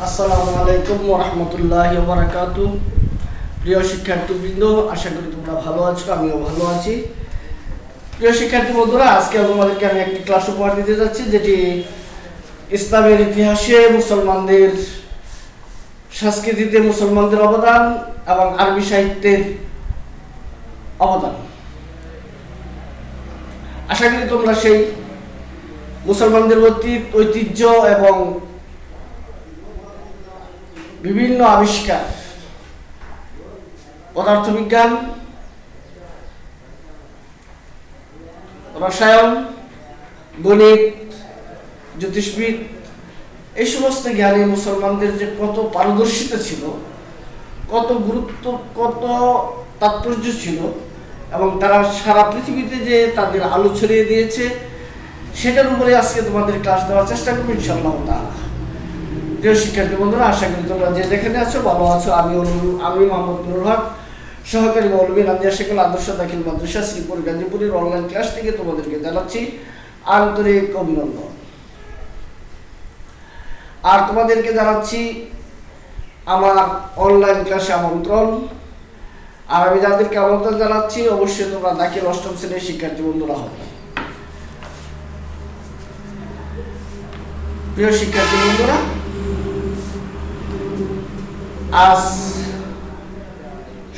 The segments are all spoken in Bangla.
আসসালামু আলাইকুম ওয়া রাহমাতুল্লাহি ওয়া বারাকাতুহু। প্রিয় শিক্ষার্থীবৃন্দ, আশা করি তোমরা ভালো আছো, আমিও ভালো আছি। প্রিয় শিক্ষার্থী বন্ধুরা, আজকে তোমাদেরকে আমি একটি ক্লাস উপহার দিতে যাচ্ছি, যেটি ইসলামের ইতিহাসে মুসলমানদের সংস্কৃতিতে মুসলমানদের অবদান এবং আরবি সাহিত্যের অবদান। আশা করি তোমরা সেই মুসলমানদের ঐতিহ্য এবং বিভিন্ন আবিষ্কার, পদার্থবিজ্ঞান, রসায়ন, গণিত, জ্যোতিষবিদ, এই সমস্ত জ্ঞানে মুসলমানদের যে কত পারদর্শিতা ছিল, কত গুরুত্ব, কত তাৎপর্য ছিল, এবং তারা সারা পৃথিবীতে যে তাদের আলো ছড়িয়ে দিয়েছে, সেটার উপরে আজকে তোমাদের ক্লাস দেওয়ার চেষ্টা করবো ইনশাআল্লাহ তাআলা। প্রিয় শিক্ষার্থী বন্ধুরা, আশা করি তোমরা যে যেখানে আছো ভালো আছো। আমি মোহাম্মদ নুরুল হক, সহকারী মৌলভী নাদিয়া শেখুল আদর্শ দাখিল মাদ্রাসা শ্রীপুর গাজীপুরের অনলাইন ক্লাস থেকে তোমাদেরকে জানাচ্ছি আন্তরিক অভিনন্দন। আর তোমাদেরকে জানাচ্ছি আমার অনলাইন ক্লাসে আমন্ত্রণ। আর আমি যাদেরকে আমন্ত্রণ জানাচ্ছি, অবশ্যই তোমরা দাখিল অষ্টম শ্রেণীর শিক্ষার্থী বন্ধুরা হবে। প্রিয় শিক্ষার্থী বন্ধুরা, আজ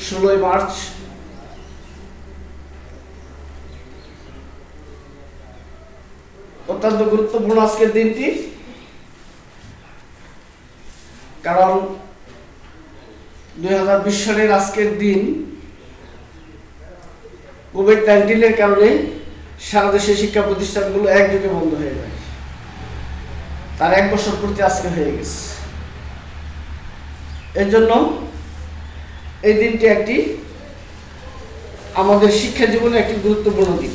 16 মার্চ, অত্যন্ত গুরুত্বপূর্ণ আজকের দিনটি। কারণ 2020 সালের আজকের দিন কোভিড-19 কারণে সারা দেশের শিক্ষা প্রতিষ্ঠানগুলো একযোগে বন্ধ হয়ে যায়। তার 1 বছর পূর্তি আজকে হয়ে গেছে। এর জন্য এই দিনটি একটি আমাদের শিক্ষা জীবনের একটি গুরুত্বপূর্ণ দিন।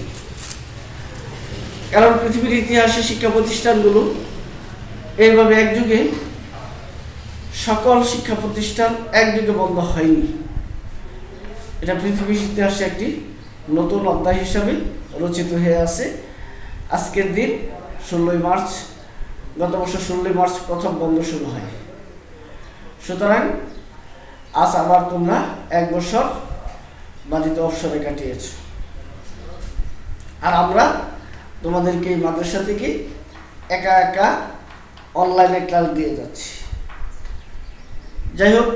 কারণ পৃথিবীর ইতিহাসে শিক্ষা প্রতিষ্ঠানগুলো এইভাবে একযুগে, সকল শিক্ষা প্রতিষ্ঠান একযুগে বন্ধ হয়নি। এটা পৃথিবীর ইতিহাসে একটি নতুন অধ্যায় হিসাবে রচিত হয়ে আছে। আজকের দিন 16 মার্চ, গত বছর 16 মার্চ প্রথম বন্ধ শুরু হয়। সুতরাং আজ আবার তোমরা 1 বছর বাড়িতে অবসরে কাটিয়েছ। আর আমরা তোমাদেরকে এই মাদ্রাসা থেকে একা একা অনলাইনে ক্লাস দিয়ে যাচ্ছি। যাই হোক,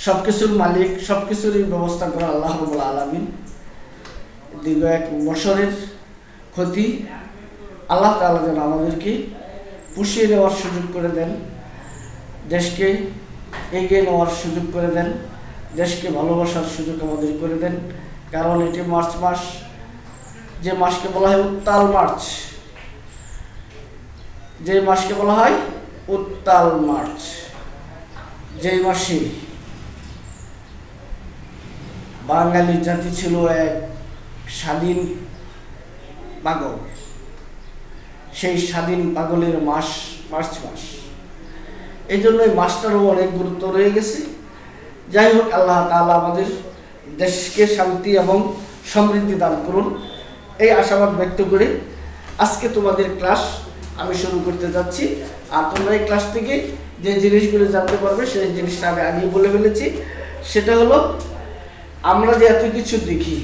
সবকিছুর মালিক, সবকিছুরই ব্যবস্থা করা আল্লাহ রাব্বুল আলামিন। দীর্ঘ 1 বছরের ক্ষতি আল্লাহ তাআলা যেন আমাদেরকে পুষিয়ে নেওয়ার সুযোগ করে দেন, দেশকে এগিয়ে নেওয়ার সুযোগ করে দেন, দেশকে ভালোবাসার সুযোগ আমাদের করে দেন। কারণ এটি মার্চ মাস, যে মাসকে বলা হয় উত্তাল মার্চ, যে মাসকে বলা হয় উত্তাল মার্চ, যেই মাসে বাঙালি জাতি ছিল এক স্বাধীন পাগল, সেই স্বাধীন পাগলের মাস মার্চ মাস। এই জন্য এই মাসটারও অনেক গুরুত্ব রয়ে গেছে। যাই হোক, আল্লাহ তাআলা আমাদের দেশকে শান্তি এবং সমৃদ্ধি দান করুন, এই আশাবাদ ব্যক্ত করে আজকে তোমাদের ক্লাস আমি শুরু করতে যাচ্ছি। আর তোমরা এই ক্লাস থেকে যে জিনিসগুলো জানতে পারবে, সেই জিনিসটা আমি আগেই বলে ফেলেছি। সেটা হলো, আমরা যে এত কিছু দেখি,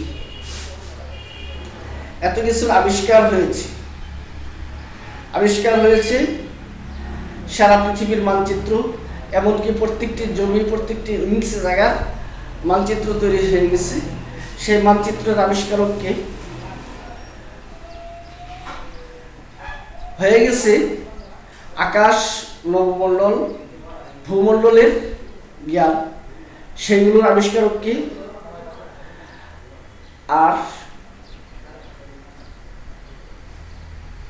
এত কিছুর আবিষ্কার হয়েছে সারা পৃথিবীর মানচিত্র, এমনকি প্রত্যেকটি জমি, প্রত্যেকটি ইঞ্চি জায়গার মানচিত্র তৈরি হয়ে গেছে। সেই মানচিত্রের আবিষ্কারককে হয়ে গেছে আকাশ, নবমণ্ডল, ভূমণ্ডলের জ্ঞান, সেগুলোর আবিষ্কারককে। আর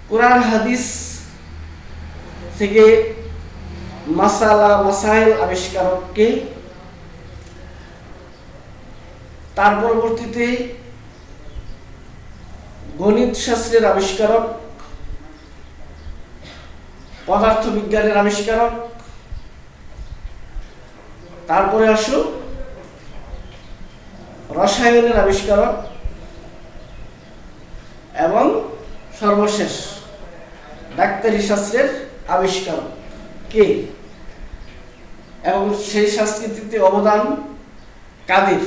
কোরআন হাদিস থেকে মাসাইল আবিষ্কারককে। তার পরবর্তীতে গণিত শাস্ত্রের আবিষ্কারক, পদার্থ বিজ্ঞানের আবিষ্কারক, তারপরে আসো রসায়নের আবিষ্কারক, এবং সর্বশেষ ডাক্তারি শাস্ত্রের আবিষ্কারক কে? এবং সেই সংস্কৃতিতে অবদান কাদের,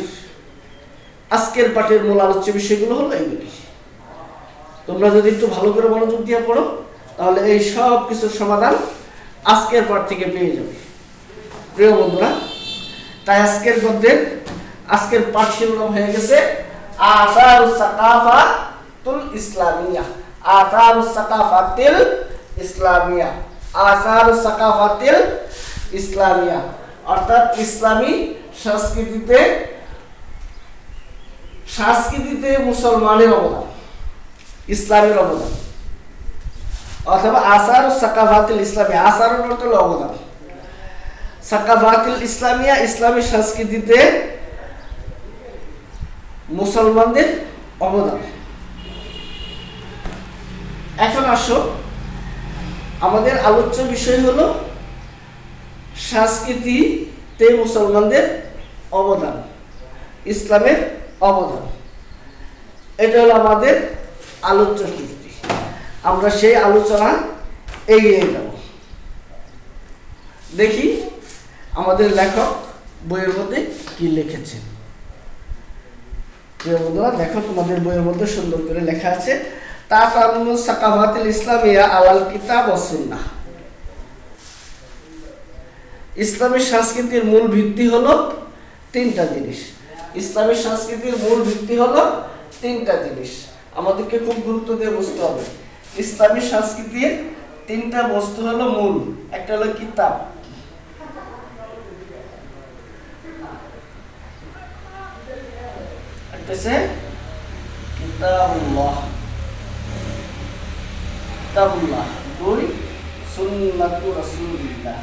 আজকের পাঠের মূল আলোচ্য বিষয়গুলো হলো এইগুলি। তোমরা যদি একটু ভালো করে মনোযোগ দিয়ে পড়ো তাহলে এই সব কিছুর সমাধান আজকের পাঠ থেকে পেয়ে যাবে প্রিয় বন্ধুরা। তাই আজকের গদ্যের আজকের পাঠ শিরোনাম হয়ে গেছে আসারুস সাকাফাতুল ইসলামিয়া। আসারুস সাকাফাতিল ইসলামিয়া, আসারুস সাকাফাতিল ইসলামিয়া অর্থাৎ ইসলামী সংস্কৃতিতে মুসলমানের অবদান, ইসলামের অবদান, অথবা আসারুস সাকাফাতিল ইসলামিয়া, আসারুল অর্থ হলো অবদান, সাকাফাতিল ইসলামিয়া ইসলামী সংস্কৃতিতে মুসলমানদের অবদান। এখন আসো, আমাদের আলোচ্য বিষয় হলো সংস্কৃতিতে মুসলমানদের অবদান, ইসলামের অবদান। এটা হলো আমাদের আলোচ্য ভিত্তি। আমরা সেই আলোচনা এগিয়ে যাব। দেখি আমাদের লেখক বইয়ের মধ্যে কি লিখেছেন। প্রিয় বন্ধুরা, দেখো তোমাদের বইয়ের মধ্যে সুন্দর করে লেখা আছে তাকামুস সাকাফাতুল ইসলামিয়া আলাল কিতাব ওয়াস সুন্নাহ। ইসলামী সংস্কৃতির মূল ভিত্তি হলো তিনটা জিনিস। ইসলামী সংস্কৃতির মূল ভিত্তি হলো তিনটা জিনিস। আমাদেরকে খুব গুরুত্ব দিয়ে বুঝতে হবে। ইসলামী সংস্কৃতির তিনটা বস্তু হলো মূল। একটা হলো কিতাব, একটা হচ্ছে কিতাবুল্লাহ, কিতাবুল্লাহ, দুই সুন্নাতুর রাসূলিল্লাহ,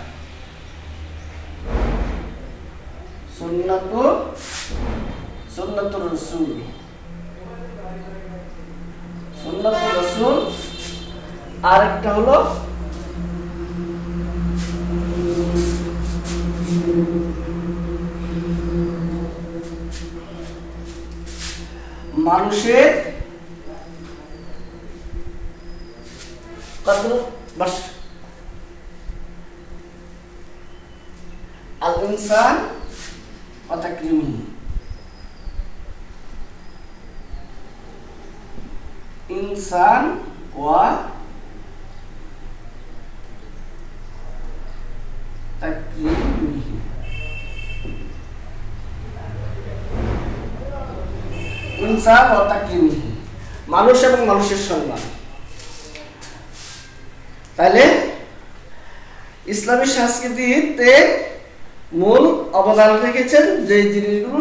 সুন্নাতুর রাসূল, সুন্নাতুর রাসূল। আরেকটা হলো মানুষের কদর বাস, আল ইনসান ওয়া তাকরিমিহি, ইনসান ওয়া তাকরিমিহি। ইনসান ওয়া তাকরিমিহি, মানুষ এবং মানুষের সম্মান। তাহলে ইসলামী সংস্কৃতিতে মূল অবদান রেখেছেন যে জিনিসগুলো,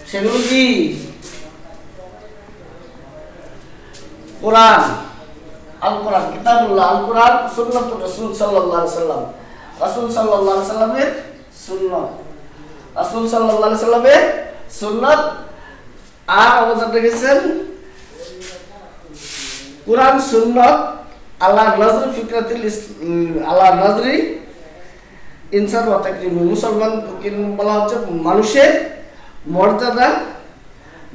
সেগুলো কি? কোরআন, আল কোরআন, কিতাবুল্লাহ, আল কোরআন, সুন্নাতুর রাসূল সাল্লাল্লাহু আলাইহি সাল্লাম, রাসূল সাল্লাল্লাহু আলাইহি সাল্লামের সুন্নাত, রাসূল সাল্লাল্লাহু আলাইহি সাল্লামের সুন্নাত। আর অবদান রেখেছেন কোরআন, সুন্নাত, আল্লাহর নজর ফিকরাতুল আল্লাহর নজরি ইনসান ওয়া তাকরিমি। মুসলমান বলা হচ্ছে মানুষের মর্যাদা,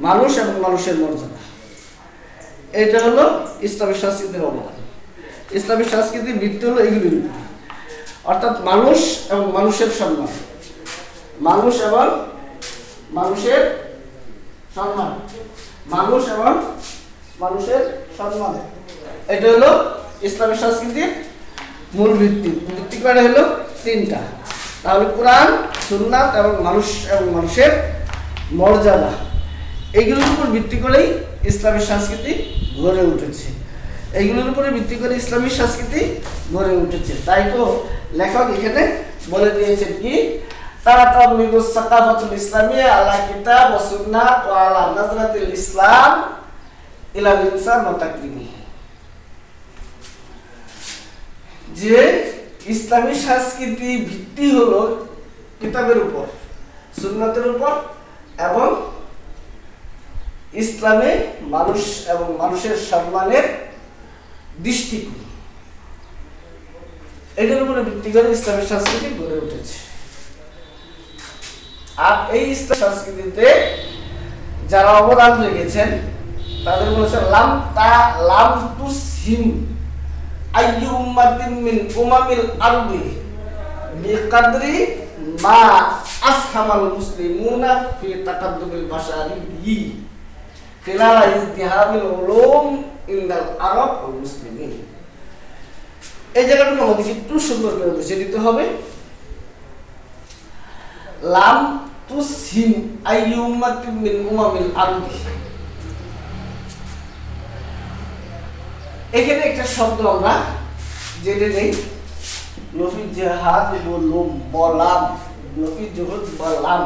মানুষ এবং মানুষের মর্যাদা। এটা হলো ইসলামী সংস্কৃতির অবদান। ইসলামী সংস্কৃতির ভিত্তি হলো এগুলি, অর্থাৎ মানুষ এবং মানুষের সম্মান, মানুষ এবং মানুষের সম্মান, মানুষ এবং মানুষের সম্মান। এটা হলো ইসলামী সংস্কৃতির মূল ভিত্তি। ভিত্তি করে হলো তিনটা, তাহলে কোরআন, সুন্নাত এবং মানুষ এবং মানুষের মর্যাদা। এইগুলোর উপর ভিত্তি করেই ইসলামী সংস্কৃতি গড়ে উঠেছে। এইগুলোর উপরে ভিত্তি করে ইসলামী সংস্কৃতি গড়ে উঠেছে। তাই তো লেখক এখানে বলে দিয়েছেন কি, তাতামিবুস সাকাফাতুল ইসলামিয়া আলা কিতাব ওয়া সুন্নাহ ওয়া আলা নাজরাতিল ইসলাম ইলাল ইনসান ওয়া তাকরিমিহি। যে ইসলামী সংস্কৃতি ভিত্তি হলো কিতাবের উপর, সুন্নাতের উপর এবং ইসলামে মানুষ এবং মানুষের সম্মানের দৃষ্টিকোণ, এটার উপরে ভিত্তি করে ইসলামী সংস্কৃতি গড়ে উঠেছে। আর এই ইসলামী সংস্কৃতিতে যারা অবদান রেখেছেন তাদের বলেছে লাম তুসহিম আইয়ু উম্মাতিন মিন উমামিল আরদি বিকাদরি মা আসহামাল মুসলিমুনা ফি তাকাদ্দুমিল বাশারি খিলাল ইজতিহাদিল উলুম ইনদাল আরব ওয়াল মুসলিমিন। এই জায়গাটা আমাদের একটু সুন্দর করে বুঝিয়ে দিতে হবে। লাম তুসহিম আইয়ু উম্মাতিন মিন উমামিল আরদি, এখানে একটা শব্দ আমরা জেনে নেই, লফি জাহাদ বলুম বলাম, লফি জুহুদ বলাম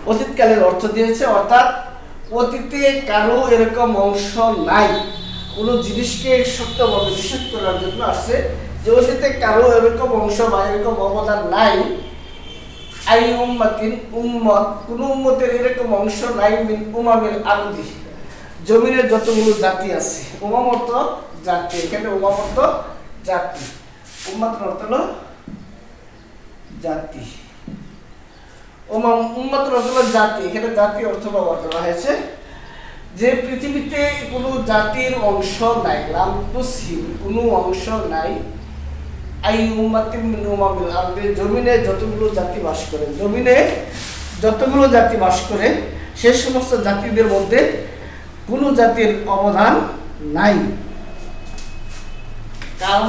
অতীতকালের অর্থ দিয়েছে, অর্থাৎ অতীতে কারো এরকম অংশ নাই, কোনো জিনিসকে সত্যভাবে নিষেধ করার জন্য আসছে যে অতীতে কারো এরকম অংশ বা এরকম অবদান নাই। আই উম্মাতিন উম্মত, কোন উম্মতের এরকম অংশ নাই মিন উমামিল আরদি, জমিনের যতগুলো জাতি আছে। উমাম অর্থ জাতি, এখানে উমাম অর্থ জাতি, উম্মত অর্থ হলো জাতি, উম্মত অর্থ হলো জাতি, এখানে জাতি অর্থ ব্যবহার করা হয়েছে। যে পৃথিবীতে কোনো জাতির অংশ নাই, লাম তুসহিম কোনো অংশ নাই, আই উম্মাতিন মিন উমামিল আরদি জমিনে যতগুলো জাতি বাস করে, জমিনে যতগুলো জাতি বাস করে সে সমস্ত জাতিদের মধ্যে কোনো জাতির অবদান নাই। কারণ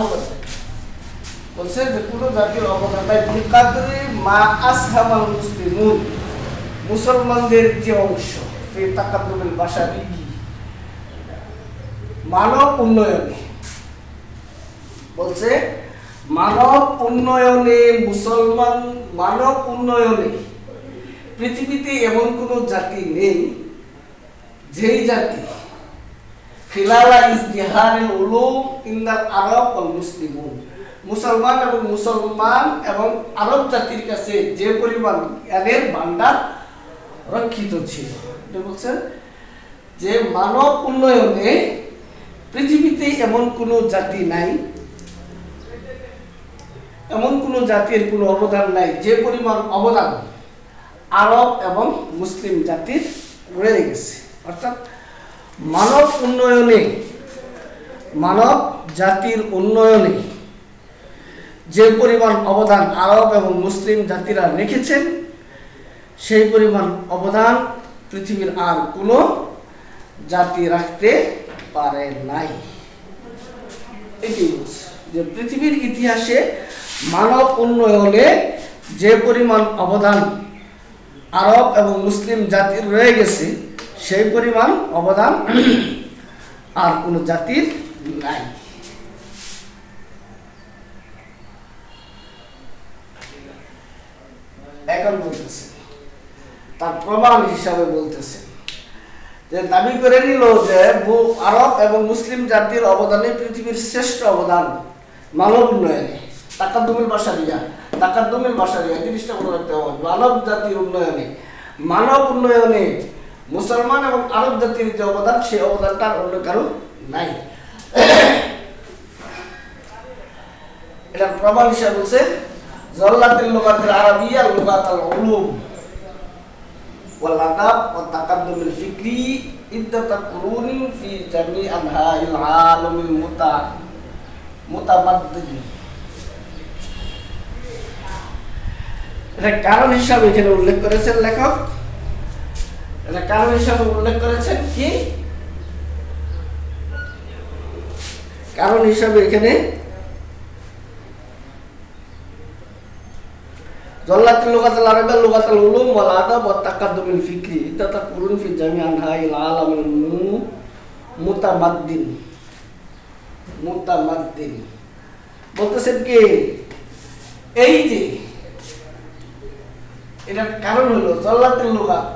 বলছে যে কোনো জাতির অবদান নাই বিকাদরি মা আসহামাল মুসলিমুন, মুসলমানদের যে অংশ ফি তাকাদ্দুমিল বাশারি মানব উন্নয়নে, বলছে মানব উন্নয়নে, মুসলমান মানব উন্নয়নে পৃথিবীতে এমন কোন জাতি নেই যেই জাতি খিলালা ইজতিহাদিল উলুম ইনদাল আরব ওয়াল মুসলিমুন, মুসলমান এবং আরব জাতির কাছে যে পরিমাণ জ্ঞানের ভান্ডার রক্ষিত ছিল। বলছে যে মানব উন্নয়নে পৃথিবীতে এমন কোন জাতি নাই, এমন কোন জাতির কোনো অবদান নাই যে পরিমাণ অবদান আরব এবং মুসলিম জাতির রয়ে গেছে। অর্থাৎ মানব উন্নয়নে, মানব জাতির উন্নয়নে যে পরিমাণ অবদান আরব এবং মুসলিম জাতিরা রেখেছেন সেই পরিমাণ অবদান পৃথিবীর আর কোনো জাতি রাখতে পারে নাই। এটি যে পৃথিবীর ইতিহাসে মানব উন্নয়নে যে পরিমাণ অবদান আরব এবং মুসলিম জাতির রয়ে গেছে সেই পরিমাণ অবদান আর কোনো জাতির নাই। এখন বলতেছে তার প্রমাণ হিসাবে বলতেছে যে দাবি করে নিল যে আরব এবং মুসলিম জাতির অবদানে পৃথিবীর শ্রেষ্ঠ অবদান মানব উন্নয়নে, তাকাদ্দুমিল বাশারিয়া জিনিসটা মনে রাখতে হবে। মানব জাতির উন্নয়নে, মানব উন্নয়নে মুসলমান এবং আরব জাতির যে অবদান সেই অবদানটা অন্য কারো নাই। এটার প্রমাণ হিসাবে বলছে জল্লাতিল লুগাতিল আরাবিয়্যা লুগাতাল উলুম ওয়াল আদাব ওয়া তাকাদ্দুমিল ফিকরি ইদ্দাতাত কুরুনিন ফি জামি আনহাইল আলামিল মুতামাদ্দিদ। এটা কারণ হিসাবে এখানে উল্লেখ করেছেন লেখক, এটা কারণ হিসাবে উল্লেখ করেছেন কি, কারণ হিসাবে এখানে জল্লাতিল লুগাতাল আরাবিয়্যা লুগাতাল উলুম ওয়াল আদাব ওয়া তাকাদ্দুমিল ফিকরি ইদ্দাতাত কুরুনিন ফি জামি আনহাইল আলামিল মুতামাদ্দিদ। বলতেছেন কি এই যে এটার কারণ হলো জল্লাতিল লুগাত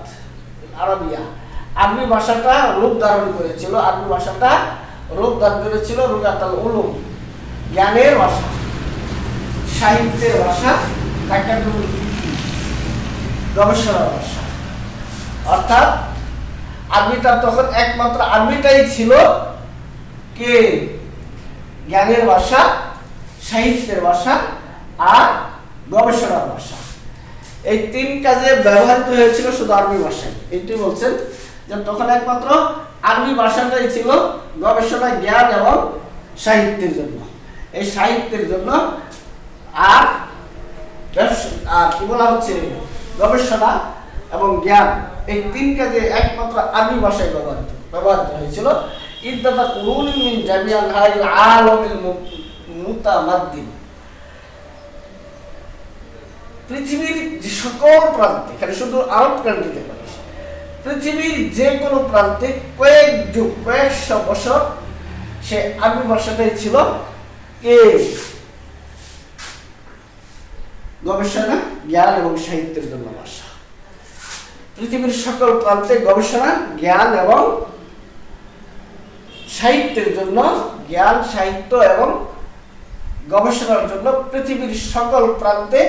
আরাবিয়া, আরবি ভাষাটা রূপ ধারণ করেছিল, আরবি ভাষাটা রূপ ধারণ করেছিল লুগাতাল উলুম জ্ঞানের ভাষা, সাহিত্যের ভাষা, গবেষণার ভাষা। অর্থাৎ আরবিটা তখন একমাত্র আরবিটাই ছিল কে জ্ঞানের ভাষা, সাহিত্যের ভাষা আর গবেষণার ভাষা। এই তিন কাজে ব্যবহৃত হয়েছিল শুধু আরবি ভাষায়। এইটি বলছেন যে তখন একমাত্র আরবি ভাষাটাই ছিল গবেষণা, জ্ঞান এবং সাহিত্যের জন্য। এই সাহিত্যের জন্য, আর কি বলা হচ্ছে গবেষণা এবং জ্ঞান, এই তিন কাজে একমাত্র আরবি ভাষায় ব্যবহৃত হয়েছিল। ইদ্দাতা কুরুনিন মিন জামিআল হাইল আলামিল মুতামাদ্দিন, পৃথিবীর যে সকল প্রান্তে, এখানে শুধু আরব কান্ট্রিতে নয়, পৃথিবীর যে কোনো প্রান্তে কয়েক যুগ, কয়েকশো বছর সে আরবি ভাষাটাই ছিল কে গবেষণা, জ্ঞান এবং সাহিত্যের জন্য ভাষা। পৃথিবীর সকল প্রান্তে গবেষণা, জ্ঞান এবং সাহিত্যের জন্য, জ্ঞান, সাহিত্য এবং গবেষণার জন্য পৃথিবীর সকল প্রান্তে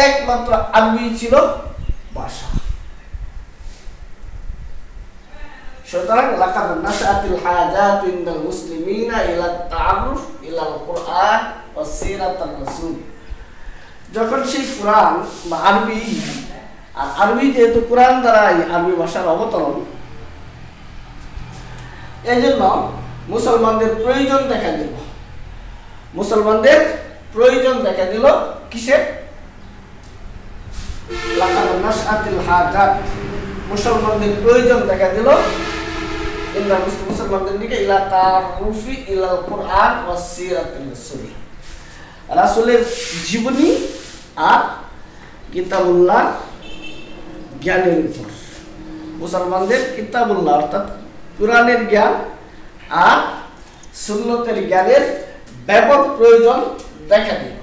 একমাত্র আরবি ছিল ভাষা। সুতরাং লাকাদ নাশআতিল হাজাতু ইনদাল মুসলিমিনা ইলা তাআরুফ ইলাল কুরআন ওয়াস সিরাতার রাসূল, যখন সেই কোরআন বা আরবি, আর আরবি যেহেতু কোরআন দ্বারাই আরবি ভাষার অবতরণ, এই জন্য মুসলমানদের প্রয়োজন দেখা দিল। মুসলমানদের প্রয়োজন দেখা দিল কিসের? লাকাদ নাশআতিল হাজাত, মুসলমানদের প্রয়োজন দেখা দিল ইনদাল মুসলমানদের দিকে ইলা তাআরুফি ইলাল কুরআন ওয়াস সিরাতির রাসূল, রাসূলের জীবনী আর কিতাবুল্লাহ জ্ঞানের উপর। মুসলমানদের কিতাবুল্লাহ অর্থাৎ কোরআনের জ্ঞান আর সুন্নতের জ্ঞানের ব্যাপক প্রয়োজন দেখা দিল।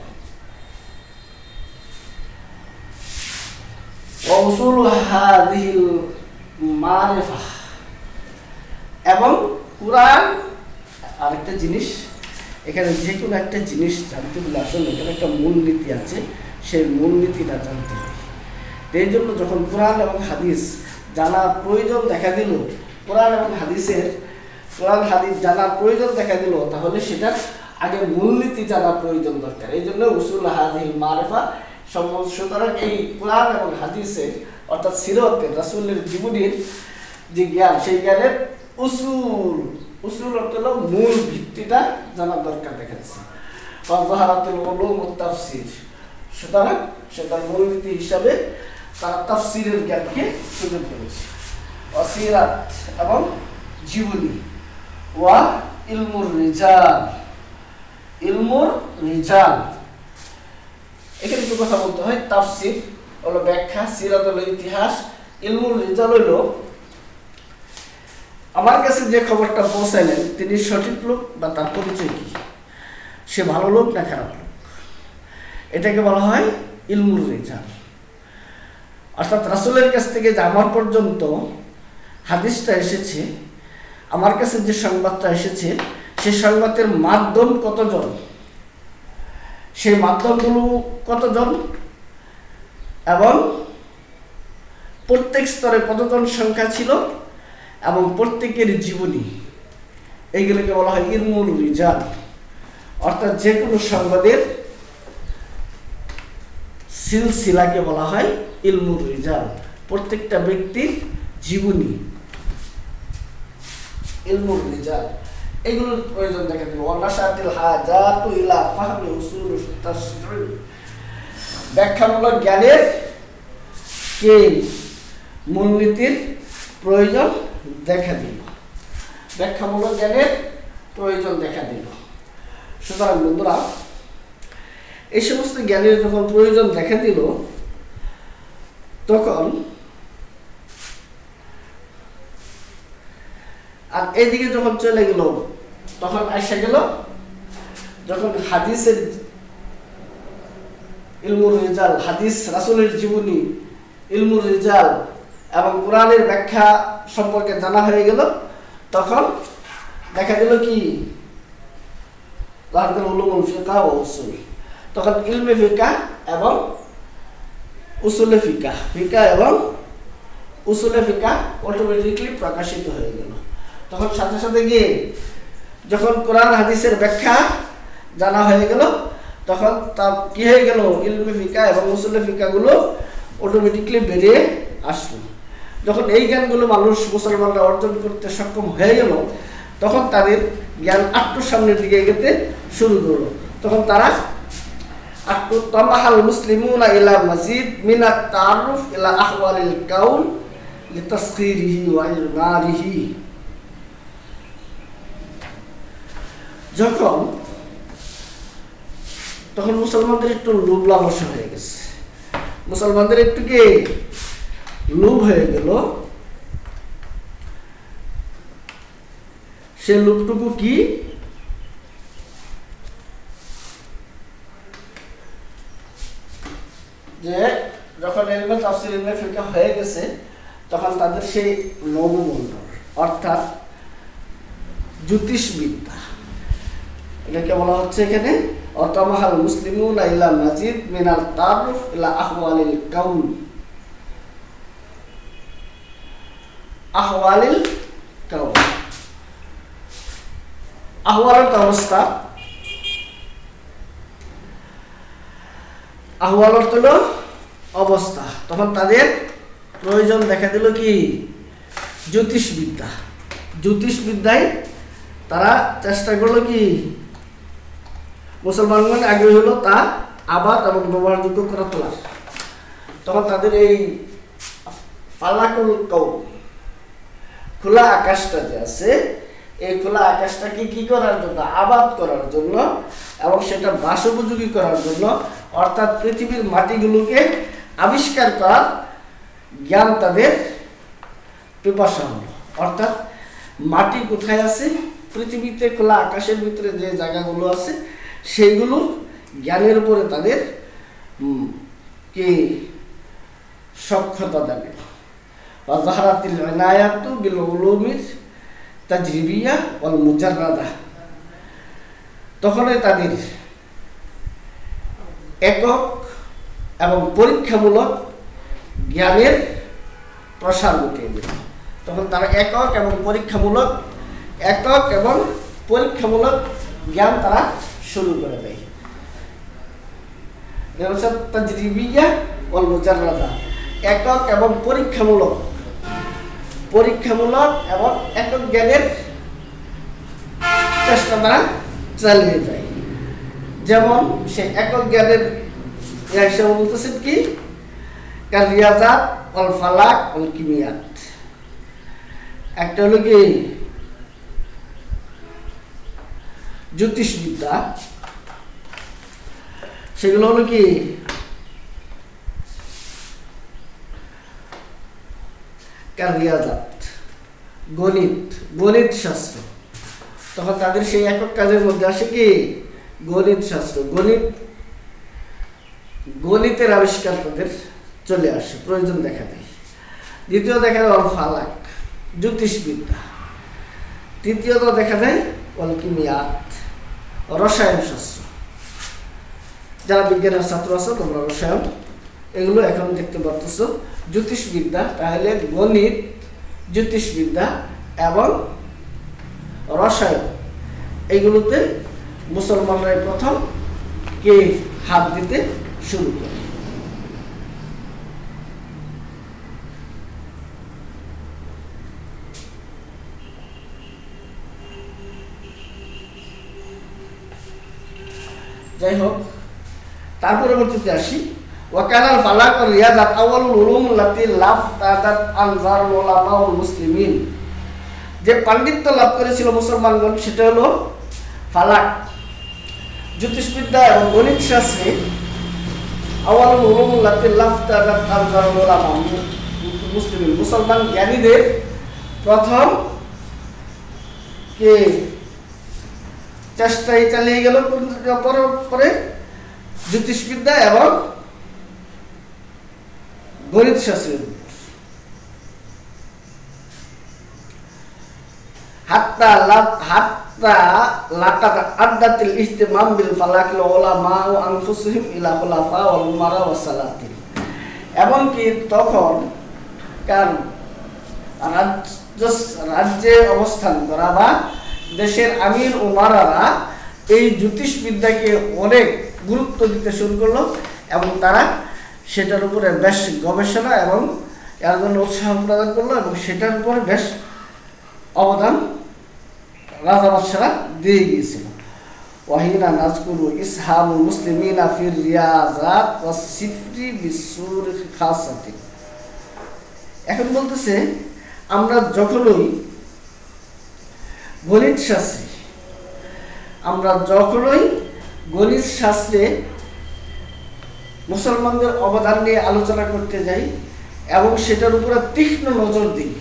ওয়াসুল হাযিহিল মারিফা, এবং কোরআন, আরেকটা জিনিস এখানে, যে কোনো একটা জিনিস জানতে হলে আসলে এখানে একটা মূলনীতি আছে, সেই মূলনীতিটা জানতে হবে। এই জন্য যখন কোরআন এবং হাদিস জানার প্রয়োজন দেখা দিল, কোরআন এবং হাদিসের, কোরআন হাদিস জানার প্রয়োজন দেখা দিল, তাহলে সেটার আগে মূলনীতি জানার প্রয়োজন দরকার। এই জন্য উসুল হাযিহিল মারিফা। সুতরাং এই কোরআন এবং হাদিসের অর্থাৎ সিরাতের, রাসূলের জীবনীর যে জ্ঞান, সেই জ্ঞানের উসুল অর্থ হলো মূল ভিত্তিটা জানার দরকার দেখা যাচ্ছে। ফাযহারাতুল উলুম ওয়াত তাফসীর, সুতরাং সেটার মূলনীতি হিসাবে তারা তাফসীরের জ্ঞানকে সুযোগ করেছে। ওয়াসিরাত এবং জীবনী, ওয়া ইলমুর রিজাল, ইলমুর রিজাল, এখানে একটু কথা বলতে হয়। তাফসীর হলো ব্যাখ্যা, সিরাত হলো ইতিহাস, ইলমুর রিজাল হলো আমার কাছে যে খবরটা পৌঁছাইলেন তিনি সঠিক লোক বা তার পরিচয় কি, সে ভালো লোক না খারাপ লোক, এটাকে বলা হয় ইলমুর রিজাল। অর্থাৎ রাসূলের কাছ থেকে যে আমার পর্যন্ত হাদিসটা এসেছে, আমার কাছে যে সংবাদটা এসেছে, সেই সংবাদের মাধ্যম কতজন, সেই মাধ্যমগুলো কতজন, এবং প্রত্যেক স্তরে কতজন সংখ্যা ছিল, এবং প্রত্যেকের জীবনী, এইগুলোকে বলা হয় ইলমুল রিজাল। অর্থাৎ যে কোনো সংবাদের সিলসিলাকে বলা হয় ইলমুল রিজাল, প্রত্যেকটা ব্যক্তির জীবনী, ইলমুল রিজাল, এগুলোর প্রয়োজন দেখা দিল। ওয়ানাশাতিল হাজাতু ইলা ফাহমি উসুলুত তাশরীর, ব্যাখ্যামূলক জ্ঞানের কে মূলনীতির প্রয়োজন দেখা দিল, ব্যাখ্যামূলক জ্ঞানের প্রয়োজন দেখা দিল। সুতরাং বন্ধুরা, এই সমস্ত জ্ঞানের যখন প্রয়োজন দেখা দিল, তখন আর এইদিকে যখন চলে গেল, তখন আসা গেল যখন হাদিসের ইলমুর রিজাল, হাদিস রাসূলের জীবনী, ইলমুর রিজাল এবং কোরআনের ব্যাখ্যা সম্পর্কে জানা হয়ে গেল, তখন দেখা গেল কি লাহদুল উলুমুল ফিকহ ও উসুল, তখন ইলমে ফিকহ এবং উসুলে ফিকহ, ফিকহ এবং উসুলে ফিকহ অটোমেটিকলি প্রকাশিত হয়ে গেল। তখন সাথে সাথে গিয়ে যখন কোরআন হাদিসের ব্যাখ্যা জানা হয়ে গেল, তখন তা কি হয়ে গেল, ইলমে ফিকহ এবং উসুলে ফিকহগুলো অটোমেটিকলি বেরিয়ে আসলো। যখন এই জ্ঞানগুলো মানুষ, মুসলমানরা অর্জন করতে সক্ষম হয়ে গেল, তখন তাদের জ্ঞান আত্ম সামনের দিকে এগোতে শুরু করলো। তখন তারা আত্তামাহাল মুসলিমুনা ইলা মাজিদ মিনাত তাআরুফ ইলা আহওয়ালিল কাউন লিতাসগীরিহি ওয়া ইরমারিহি। তখন মুসলমানদের একটু লোভ লালসা হয়ে গেছে, মুসলমানদের একটু কি লোভ হয়ে গেল। সে লোভটুকু কি, যে যখন ইলমে তাফসীর ইলমে ফিকহ হয়ে গেছে তখন তাদের সেই নবমণ্ডল অর্থাৎ জ্যোতিষবিদ্যা, এটাকে বলা হচ্ছে এখানে অতামাহাল মুসলিমুনা ইলা মাজিদ মিনাল তাআরুফ ইলা আহওয়ালিল কাউন। আহওয়ালিল কাউন, আহওয়ালের অবস্থা, আহওয়াল অর্থ হলো অবস্থা। তখন তাদের প্রয়োজন দেখা দিল কি জ্যোতিষবিদ্যা। জ্যোতিষবিদ্যায় তারা চেষ্টা করলো কি মুসলমানগণ আগ্রহী হলো তা আবাদ এবং ব্যবহারযোগ্য করে তোলার। তখন তাদের এই ফালাকুল কাউন, খোলা আকাশটা যে আছে, এই খোলা আকাশটাকে কি করার জন্য, আবাদ করার জন্য এবং সেটা বাসোপযোগী করার জন্য, অর্থাৎ পৃথিবীর মাটিগুলোকে আবিষ্কার করার জ্ঞান তাদের পিপাসা হলো। অর্থাৎ মাটি কোথায় আছে, পৃথিবীতে খোলা আকাশের ভিতরে যে জায়গাগুলো আছে সেইগুলো জ্ঞানের উপরে তাদের কি সক্ষতা দেবে। ওয়াজাহারাতিল ইনায়াতু বিল উলুমির তাজরিবিয়া ওয়াল মুজাররাদা, তখনই তাদের একক এবং পরীক্ষামূলক জ্ঞানের প্রসার ঘটিয়ে দিল। তখন তারা একক এবং পরীক্ষামূলক জ্ঞান তারা শুরু করে দেয়। তাজরিবিয়া ওয়াল মুজাররাদা, একক এবং পরীক্ষামূলক এবং একক জ্ঞানের চেষ্টা তারা চালিয়ে যায়। যেমন সে একক জ্ঞানের হিসাবে বলতেছেন কি কার রিয়াজাত ওয়াল ফালাক ওয়াল কিমিয়াত। একটা হলো কি জ্যোতিষবিদ্যা, সেগুলো হলো কি কার রিয়াজাত, গণিত শাস্ত্র। তখন তাদের সেই একক কাজের মধ্যে আসে কি গণিত শাস্ত্র, গণিতের আবিষ্কার তাদের চলে আসে, প্রয়োজন দেখা দেয়। দ্বিতীয় দেখা যায় অল ফালাক, জ্যোতিষবিদ্যা। তৃতীয়ত দেখা দেয় অল কিমিয়াত, রসায়ন শাস্ত্র। যারা বিজ্ঞানের ছাত্র আছে তোমরা রসায়ন এগুলো এখন দেখতে পারতেছ। জ্যোতিষবিদ্যা তাহলে গণিত, জ্যোতিষবিদ্যা এবং রসায়ন, এইগুলোতে মুসলমানরা প্রথম কে হাত দিতে শুরু করে। যাই হোক, তার পরবর্তীতে আসি ওয়াকানাল ফালাক ওয়াল রিয়াজাত আউয়ালুল উলুম আল্লাতী লাফতাদাত আনজারুল উলামা ওয়াল মুসলিমিন। যে পাণ্ডিত্য লাভ করেছিল মুসলমানগণ সেটা হলো ফালাক, জ্যোতিষবিদ্যা এবং গণিত শাস্ত্রে। আউয়ালুল উলুম আল্লাতী লাফতাদাত আনজারুল উলামা মুসলিমিন, মুসলমান জ্ঞানীদের প্রথম কে চেষ্টাই চালিয়ে গেল পরে জ্যোতিষবিদ্যা এবং গণিত শাস্ত্রের। হাত্তা লাকাত আদাতিল ইহতিমাম বিল ফালাকিল উলামা ওয়া আনফুসুহুম ইলা খুলাফা ওয়াল উমারা ওয়াস সালাতিন। এমনকি তখন কার রাজ্যে অবস্থান করা বা দেশের আমির উমারারা এই জ্যোতিষবিদ্যাকে অনেক গুরুত্ব দিতে শুরু করলো এবং তারা সেটার উপরে বেশ গবেষণা এবং এর জন্য উৎসাহ প্রদান করলো এবং সেটার উপরে বেশ অবদান রাজা বাদশারা দিয়ে গিয়েছিল। ওয়াহিনা নাজকুরু ইসহামুল মুসলিমিনা ফির রিয়াজাত ওয়াস সিফরি বিসুর খাসাতি। এখন বলতেছে আমরা যখনই গণিত শাস্ত্রে মুসলমানদের অবদান নিয়ে আলোচনা করতে যাই এবং সেটার উপরে তীক্ষ্ণ নজর দিই,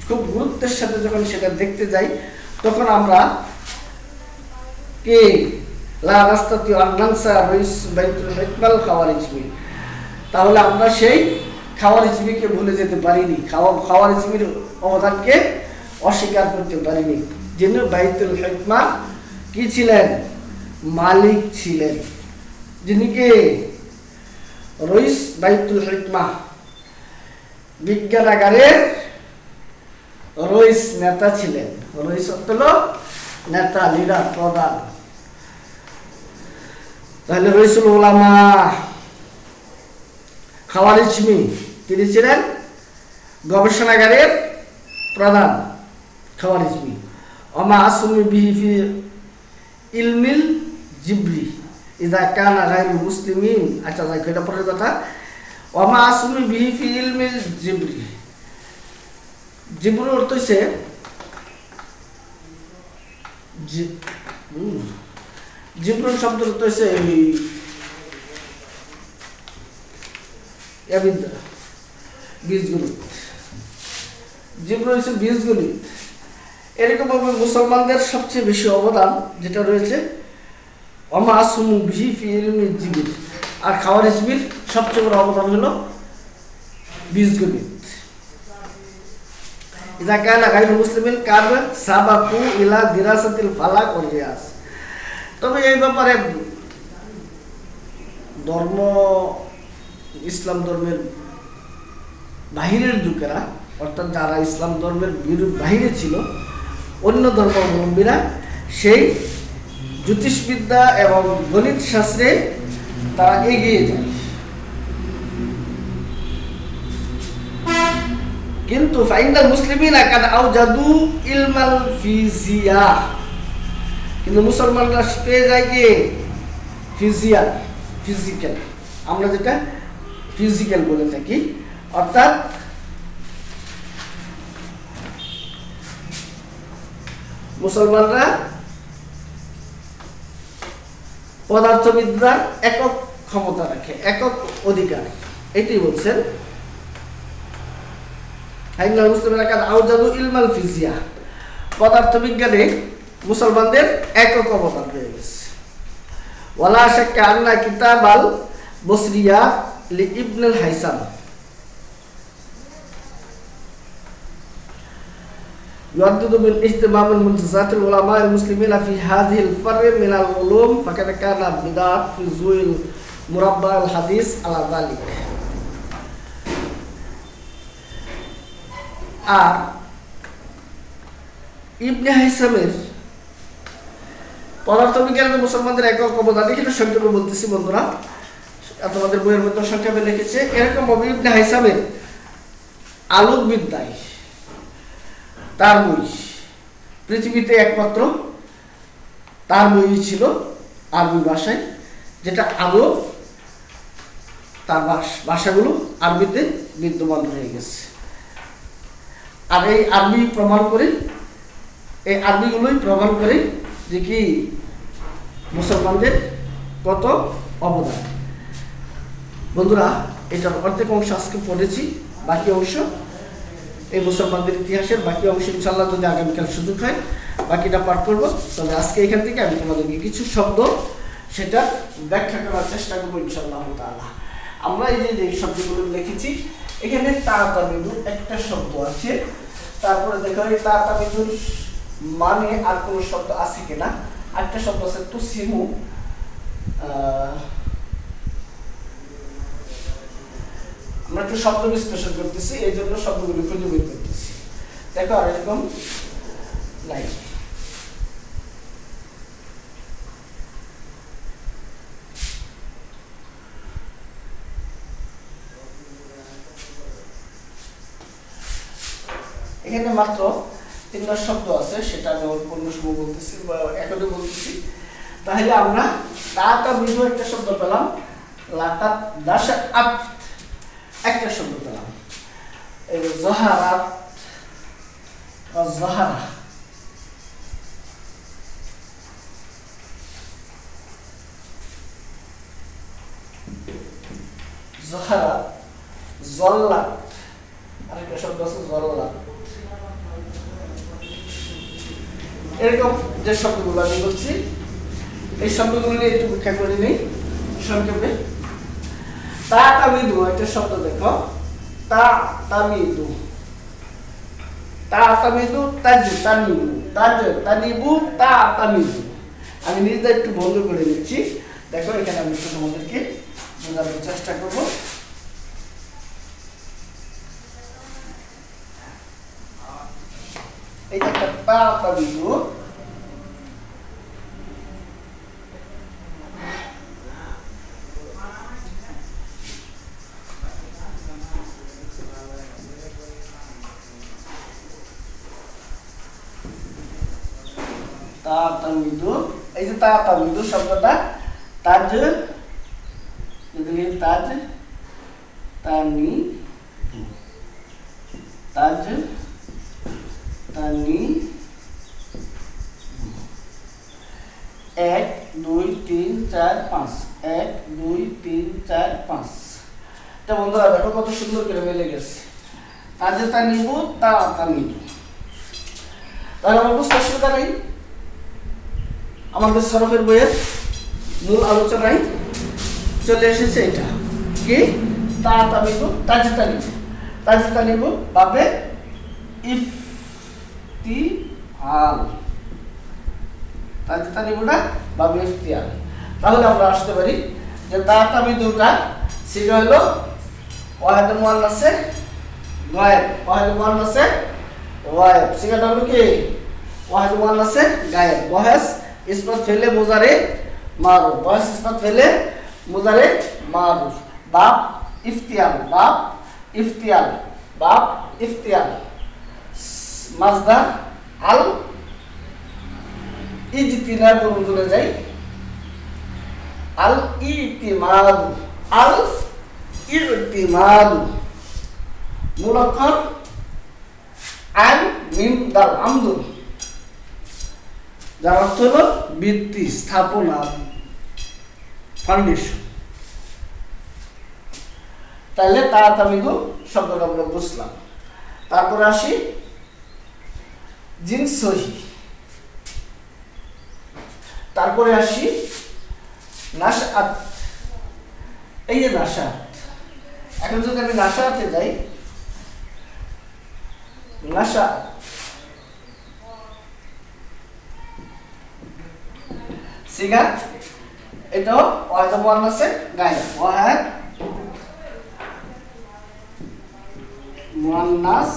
খুব গুরুত্বের সাথে যখন সেটা দেখতে যাই, তখন আমরা কে লা রাস্তাতি আনসার রইস বাইতুল হিকমাল খাওয়ারিজমি, তাহলে আমরা সেই খাওয়ারিজমিকে ভুলে যেতে পারিনি, খাওয়ারিজমির অবদানকে অস্বীকার করতে পারিনি, যিনি বাইতুল হিকমা কি ছিলেন, মালিক ছিলেন, যিনি কে রইস বাইতুল হিকমা, বিজ্ঞানাগারের রইস নেতা ছিলেন। রইস হল নেতা, লিডার, প্রধান। তাহলে রইসুল উলামা খাওয়ারিজমি তিনি ছিলেন গবেষণাগারের প্রধান খাওয়ারিজমি। ওমা আসমি বিহি ফি ইলমিল জিবরি ইযা কানা গায়রুল মুসলিমিন। আচ্ছা যাই এটা পরের কথা। ওমা আসমি বিহি ফি ইলমিল জিবরি, জিবরুর অর্থ হইছে জিবরুর শব্দ অর্থ হইছে বীজগণিত। জিবরুর হচ্ছে বীজগণিত। এরকম ভাবে মুসলমানদের সবচেয়ে বেশি অবদান যেটা রয়েছে ওমা আসমি বিহি ফি ইলমিল জিবরি, আর খাওয়ারিজমির সবচেয়ে বড় অবদান হলো বীজগণিত। ইযা কানা গায়রুল মুসলিমিন কাদ সাবাকু ইলা দিরাসাতিল ফালাক ওয়াল রিয়াজ। তবে এই ব্যাপারে ইসলাম ধর্মের বাহিরের লোকেরা, অর্থাৎ যারা ইসলাম ধর্মের বাহিরে ছিল, অন্য ধর্মাবলম্বীরা সেই জ্যোতিষবিদ্যা এবং গণিত শাস্ত্রে তারা এগিয়ে যায়। কিন্তু ফাইনাল মুসলিমিনা কাদ আওজাদু ইলমাল ফিজিয়া, কিন্তু মুসলমানরা পেয়ে যায় কি ফিজিক্যাল, আমরা যেটা ফিজিক্যাল বলে থাকি, অর্থাৎ মুসলমানরা পদার্থবিদ্যার একক ক্ষমতা রাখে, একক অধিকার, এটাই বলছেন। পদার্থবিজ্ঞানে মুসলমানদের একক অবদান রয়ে গেছে। ওয়ালা শাক্কা আন্না কিতাব আল বসরিয়া লি ইবনুল হাইসাম يعدد من اهتمام المنتزهات العلماء المسلمين في هذه الفر من العلوم فقد كان بدعة في ذوي المربع الحديث على ذلك। আর ইবনে হাইসামের পদার্থবিজ্ঞানের মুসলমানদের একক অবদান, এখানে সংক্ষেপে বলতেছি বন্ধুরা, তোমাদের বইয়ের মধ্যে সংক্ষেপে লিখেছে। এরকম ইবনে হাইসামের আলোকবিদ্যায় তার বই, পৃথিবীতে একমাত্র তার বই ছিল আরবি ভাষায়, যেটা আলো, তার ভাষাগুলো আরবিতে বিদ্যমান হয়ে গেছে। আর এই আরবিগুলোই প্রমাণ করে যে কি মুসলমানদের কত অবদান। বন্ধুরা, এটার অর্ধেক অংশ আজকে পড়েছি, বাকি অংশ এই মুসলমানদের ইতিহাসের বাকি অংশ ইনশাআল্লাহ যদি আগামীকাল সুযোগ হয় বাকিটা পাঠ করবো। তবে আজকে এখান থেকে আমি তোমাদেরকে কিছু শব্দ সেটা ব্যাখ্যা করার চেষ্টা করবো ইনশাআল্লাহ তাআলা। আমরা এই যে শব্দগুলো লিখেছি, এখানে তাতামিদুর একটা শব্দ আছে, তারপরে দেখো এই তাতামিদুর মানে আর কোনো শব্দ আছে কিনা। একটা শব্দ আছে তুসিমু, আমরা একটু শব্দ বিশ্লেষণ করতেছি, এই জন্য শব্দগুলি খুঁজে বের করতেছি। দেখো আর এরকম নাই, এখানে মাত্র 3টা শব্দ আছে, সেটা আমি অন্য সময় বলতেছি বা এখনই বলতেছি। তাহলে আমরা তাতা মৃদু একটা শব্দ পেলাম, লাতাত দাশা আত একটা শব্দ পেলাম। এই জহারাত জহারা, জহারা, জল্লাত আরেকটা শব্দ আছে জল্লাত। এরকম যে শব্দগুলো আমি বলছি এই শব্দগুলো নিয়ে একটু ব্যাখ্যা করে নিই সংক্ষেপে। তা তামিদু একটা শব্দ দেখো, তা তামিদু, তা তামিদু, তাজ তামিদু, তাজ তানিবু, তা তামিদু। আমি নিজে একটু বন্ধ করে নিচ্ছি, দেখো এখানে আমি একটু তোমাদেরকে বোঝানোর চেষ্টা করবো। এই একটা তা তামিদু, তামিদু, এই যে তামিদু শব্দটা তাজ, যদি তাজ তানি, তাজ তানি, 1 2 3 4 5, 1 2 3 4 5। তো বন্ধুরা দেখো কত সুন্দর করে মিলে গেছে, তাজ তানিবু, তা তামিদু। তাহলে আমার বুঝতে অসুবিধা নেই, আমাদের সরফের বইয়ের মূল আলোচনায় চলে এসেছে এটা কি, তা তামিদু, তাজ তানিবু, তাজ তানিবু বাবে ইফতিআল, তাজ তানিবুটা বাবে ইফতিআল। তাহলে আমরা আসতে পারি যে তা তামিদুটা সিগা হলো ওয়াহিদ মুআন্নাসে গায়েব, ওয়াহিদ মুআন্নাসে গায়েব, সিগাটা হলো কি ওয়াহিদ মুআন্নাসে গায়েব। বহেস ইসবাত ফেলে মুজারে মারুফ, বহেস ইসবাত ফেলে মুজারে মারুফ। বাপ ইফতিয়াল, বাপ ইফতিয়াল, বাপ ইফতিয়াল। মাজদার আল ইজতিনাব চলে যাই, আল ইতিমাদ, আল ইতিমাদ। মূল অক্ষর আন মিম দাল আমদুল, যার অর্থ হলো ভিত্তি, স্থাপনা, ফাউন্ডেশন। তাহলে তা তামিদু শব্দটা আমরা বুঝলাম। তারপরে আসি জিন্স সহি, তারপরে আসি নাশআত। এই যে নাশআত, এখন যদি আমি নাশআতে যাই, নাশআত সিগা এটাও ওয়াহিদ মুআন্নাসে গায়েব, ওয়াহিদ মুআন্নাস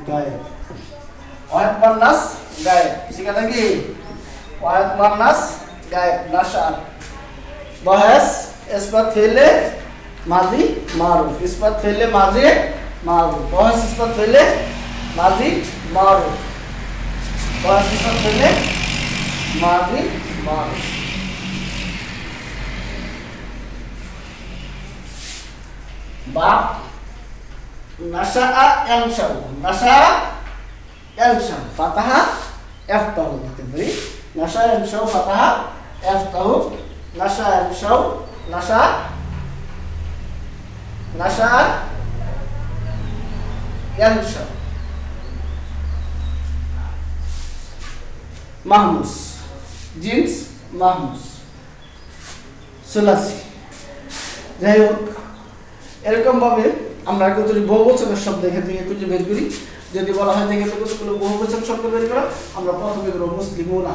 গায়েব, ওয়াহিদ মুআন্নাস গায়েব। সিগাটা কি ওয়াহিদ মুআন্নাস গায়েব, নাশআত। বহেস ইসবাত ফেলে মাজি মারুফ, ইসবাত ফেলে মাজি মারুফ, বহেস ইসবাত ফেলে মাজি মারুফ, বহেস ইসবাত ফেলে মাজি মারুফ। বাপ নাশাআ ইয়ানশাউ, নাশাআ ইয়ানশাউ, ফাতাহা ইফতাহু লিখতে পারি। নাশাআ ইয়ানশাউ, ফাতাহা ইফতাহু, নাশাআ ইয়ানশাউ, নাশাআ, নাশাআ ইয়ানশাউ। মাহমুস, জিন্স মাহমুস, সুলাসি। যাই হোক, এরকম ভাবে আমরা কতটি বহুবচনের শব্দ এখান থেকে খুঁজে বের করি। যদি বলা হয় যে কতগুলো বহুবচন শব্দ বের করা, আমরা প্রথমে করব মুসলিমুনা,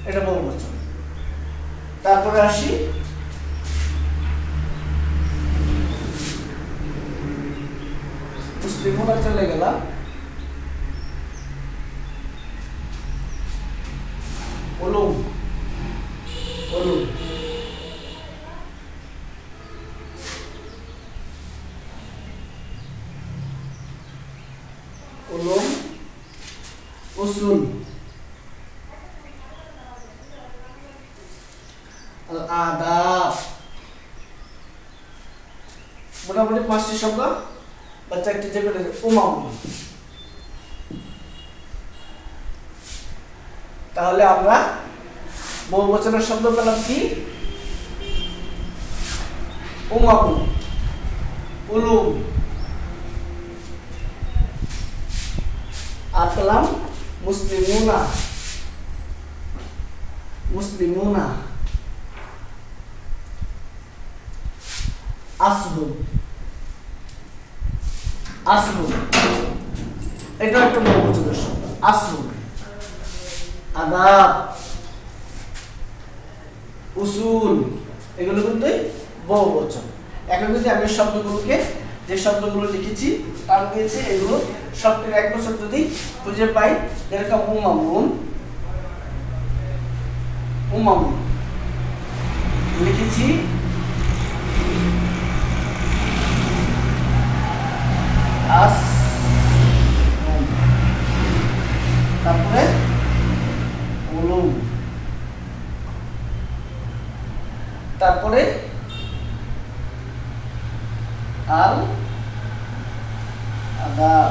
এটা বহুবচন। তারপরে আসি মুসলিমুনা, চলে গেলাম উলুম, উলুম, উলুম, উসুল, আদাব। মোটামুটি 5টি শব্দ বা 4টি যে করে উমাম। তাহলে আমরা বহুবচনের শব্দ পেলাম কি? উমাম, উলুম। আর পেলাম মুসলিমুনা, মুসলিমুনা, আসলুম, আসলুম। এটা একটা বহুবচনের শব্দ, আসলুম। আদাব, উসুল, এগুলো কিন্তু বহুবচন। এখন যদি আমি শব্দগুলোকে, যে শব্দগুলো লিখেছি টান দিয়েছি, এগুলো শব্দের এক বছর যদি খুঁজে পাই, যেরকম উমামুন, উমামুন লিখেছি, আস, তারপরে উলুম, তারপরে আল আদাব,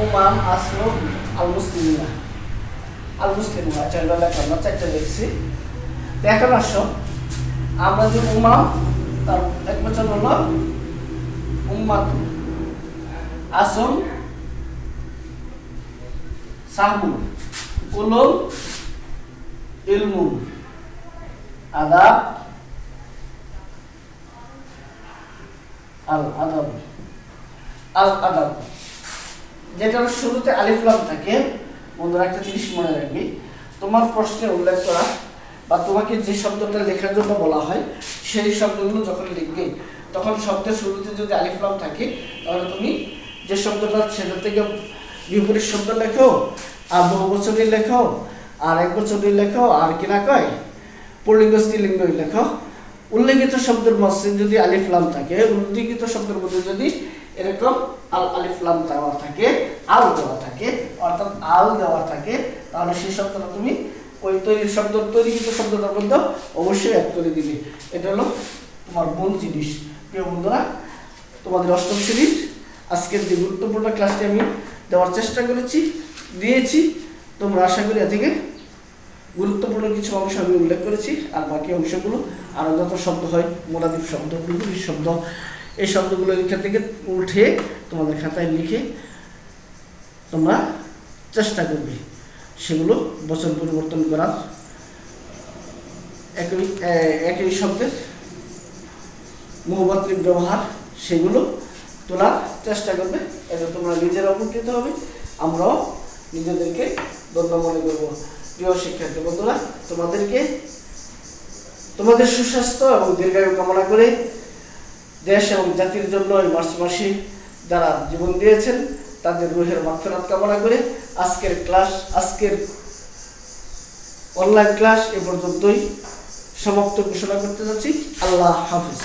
উমাম, আসলুম, আল মুসলিমিনা, আল মুসলিমিনা। চারটা লেখা, আমরা 4টা লিখছি। এখন আসো, আমরা যে উমাম, তার এক বচন হলো উম্মাতু, আসম, সাহমুন, উলুম, ইলমুন, আদাব, আল আদাব, আল আদাব। যেটার শুরুতে আলিফ লাম থাকে, বন্ধুরা একটা জিনিস মনে রাখবি, তোমার প্রশ্নে উল্লেখ করা বা তোমাকে যে শব্দটা লেখার জন্য বলা হয়, সেই শব্দগুলো যখন লিখবে, তখন শব্দের শুরুতে যদি আলিফ লাম থাকে, তাহলে তুমি যে শব্দটা সেটা থেকে বিপরীত শব্দ লেখো, আর বহুবচনে লেখো, আর একবচনে লেখো, আর কি না কয় পুল্লিঙ্গ স্ত্রীলিঙ্গ লেখো। উল্লেখিত শব্দের মধ্যে যদি আলিফ লাম থাকে, উল্লেখিত শব্দের মধ্যে যদি এরকম আল আলিফ লাম দেওয়া থাকে, আল দেওয়া থাকে, অর্থাৎ আল দেওয়া থাকে, তাহলে সেই শব্দটা তুমি ওই তৈরিকৃত শব্দটার মধ্যে অবশ্যই অ্যাড করে দিবে। এটা হলো তোমার মূল জিনিস। প্রিয় বন্ধুরা, তোমাদের 8ম শ্রেণীর আজকের যে গুরুত্বপূর্ণ ক্লাসটি আমি দেওয়ার চেষ্টা দিয়েছি, তোমরা আশা করি এ থেকে গুরুত্বপূর্ণ কিছু অংশ আমি উল্লেখ করেছি। আর বাকি অংশগুলো আরও যত শব্দ হয়, মোলাদিফ শব্দ, বিপরীত শব্দ, এই শব্দগুলো এখান থেকে উঠে তোমাদের খাতায় লিখে তোমরা চেষ্টা করবে সেগুলো বচন পরিবর্তন করার, একই শব্দের বহুমাত্রিক ব্যবহার, সেগুলো তোলার চেষ্টা করবে। এটা তোমরা নিজেরা উপকৃত হবে, আমরাও নিজেদেরকে ধন্য মনে করবো। প্রিয় শিক্ষার্থী বন্ধুরা, তোমাদের সুস্বাস্থ্য এবং দীর্ঘায়ু কামনা করে দেশ এবং জাতির জন্য এই মার্চ মাসে যারা জীবন দিয়েছেন, তাদের রুহের মাগফিরাত কামনা করে আজকের অনলাইন ক্লাস এ পর্যন্তই সমাপ্ত ঘোষণা করতে যাচ্ছি। আল্লাহ হাফিজ।